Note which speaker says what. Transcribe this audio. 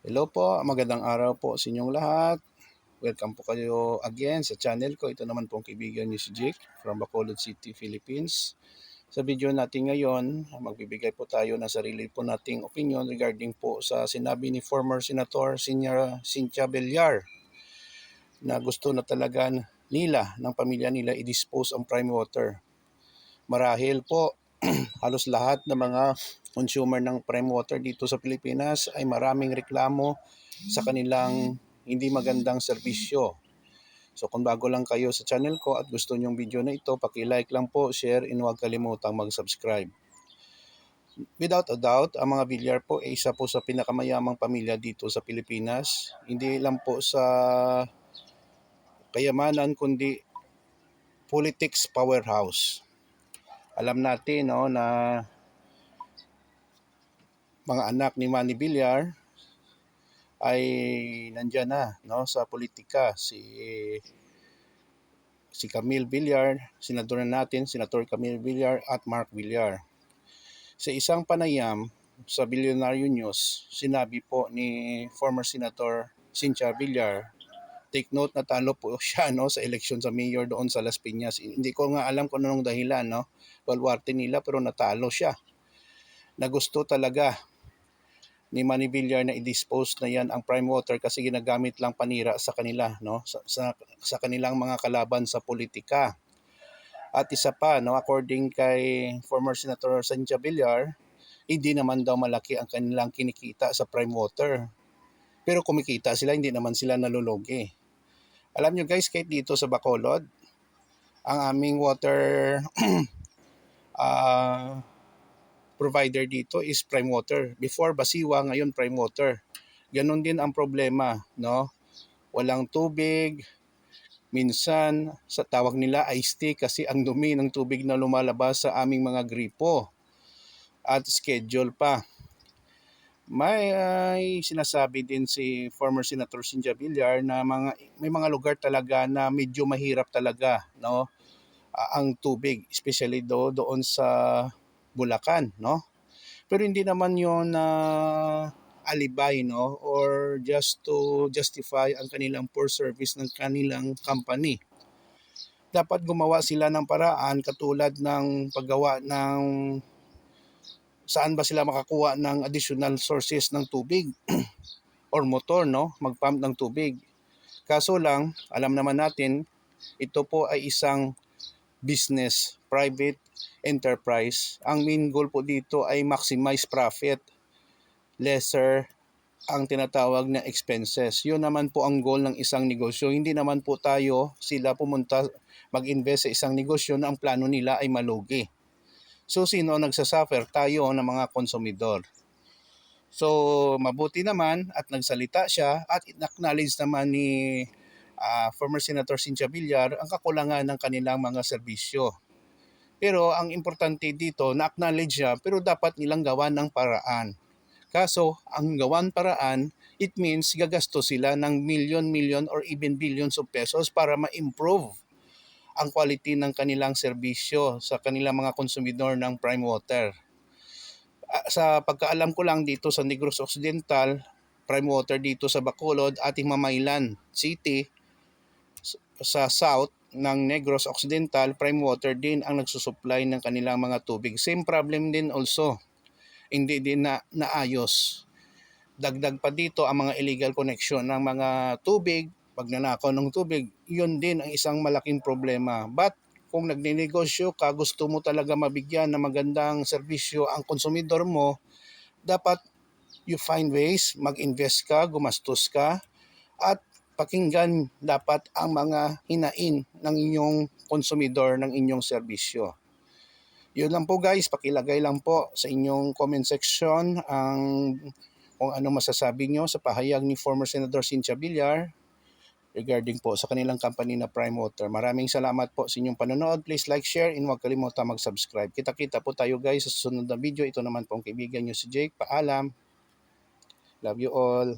Speaker 1: Hello po, magandang araw po sa inyong lahat. Welcome po kayo again sa channel ko. Ito naman po ang kaibigan niyo si Jake from Bacolod City, Philippines. Sa video natin ngayon, magbibigay po tayo ng sarili po nating opinion regarding po sa sinabi ni former Senator Cynthia Villar na gusto na talaga nila, ng pamilya nila, i-dispose ang prime water. Marahil po, halos lahat ng mga consumer ng prime water dito sa Pilipinas ay maraming reklamo sa kanilang hindi magandang serbisyo. So kung bago lang kayo sa channel ko at gusto nyong video na ito, paki-like lang po, share, and huwag kalimutang mag-subscribe. Without a doubt, ang mga Villar po ay isa po sa pinakamayamang pamilya dito sa Pilipinas. Hindi lang po sa kayamanan kundi politics powerhouse. Alam natin na mga anak ni Manny Villar ay nandiyan na sa politika. Si Camille Villar, senador natin, Senator Camille Villar at Mark Villar. Sa isang panayam sa Billionaire News, sinabi po ni former Senator Cynthia Villar, take note na talo po siya sa eleksyon sa mayor doon sa Las Piñas. Hindi ko nga alam kung anong dahilan, baluarte nila, pero natalo siya. Na gusto talaga ni Manny Villar na i-dispose na yan ang prime water kasi ginagamit lang panira sa kanila, sa kanilang mga kalaban sa politika. At isa pa, according kay former Senator Cynthia Villar, hindi naman daw malaki ang kanilang kinikita sa prime water. Pero kumikita sila, hindi naman sila nalulugi. Alam nyo guys, kahit dito sa Bacolod, ang aming water provider dito is prime water. Before Basiwa, ngayon prime water. Ganon din ang problema, Walang tubig. Minsan, sa tawag nila iced tea kasi ang dumi ng tubig na lumalabas sa aming mga gripo. At schedule pa. May sinasabi din si former Senator Cynthia Villar na may mga lugar talaga na medyo mahirap talaga, ang tubig, especially doon sa Bulacan, Pero hindi naman 'yon alibay, or just to justify ang kanilang poor service ng kanilang company. Dapat gumawa sila ng paraan katulad ng paggawa ng saan ba sila makakuha ng additional sources ng tubig or motor, magpump ng tubig. Kaso lang, alam naman natin, ito po ay isang business, private enterprise. Ang main goal po dito ay maximize profit, lesser ang tinatawag na expenses. Yun naman po ang goal ng isang negosyo. Hindi naman po sila pumunta mag-invest sa isang negosyo na ang plano nila ay malugi. So sino nagsasuffer? Tayo na mga konsumidor. So mabuti naman at nagsalita siya at acknowledge naman ni former Senator Cynthia Villar ang kakulangan ng kanilang mga serbisyo. Pero ang importante dito, na-acknowledge siya pero dapat nilang gawan ng paraan. Kaso, ang gawan paraan, it means gagasto sila ng million or even billions of pesos para ma-improve ang quality ng kanilang serbisyo sa kanilang mga konsumidor ng prime water. Sa pagkaalam ko lang dito sa Negros Occidental, prime water dito sa Bacolod, ating Mamaylan City, sa south ng Negros Occidental, prime water din ang nagsusupply ng kanilang mga tubig. Same problem din also. Hindi din naayos. Dagdag pa dito ang mga illegal connection ng mga tubig, pagnanakaw ng tubig, yun din ang isang malaking problema. But kung nagninegosyo ka, gusto mo talaga mabigyan ng magandang serbisyo ang konsumidor mo, dapat you find ways, mag-invest ka, gumastos ka, at pakinggan dapat ang mga hinain ng inyong konsumidor ng inyong serbisyo. Yun lang po guys, pakilagay lang po sa inyong comment section kung ano masasabi nyo sa pahayag ni former Senator Cynthia Villar regarding po sa kanilang company na Prime Water. Maraming salamat po sa inyong panonood. Please like, share, and huwag kalimutan mag-subscribe. Kita-kita po tayo guys sa susunod na video. Ito naman po ang kaibigan nyo si Jake. Paalam. Love you all.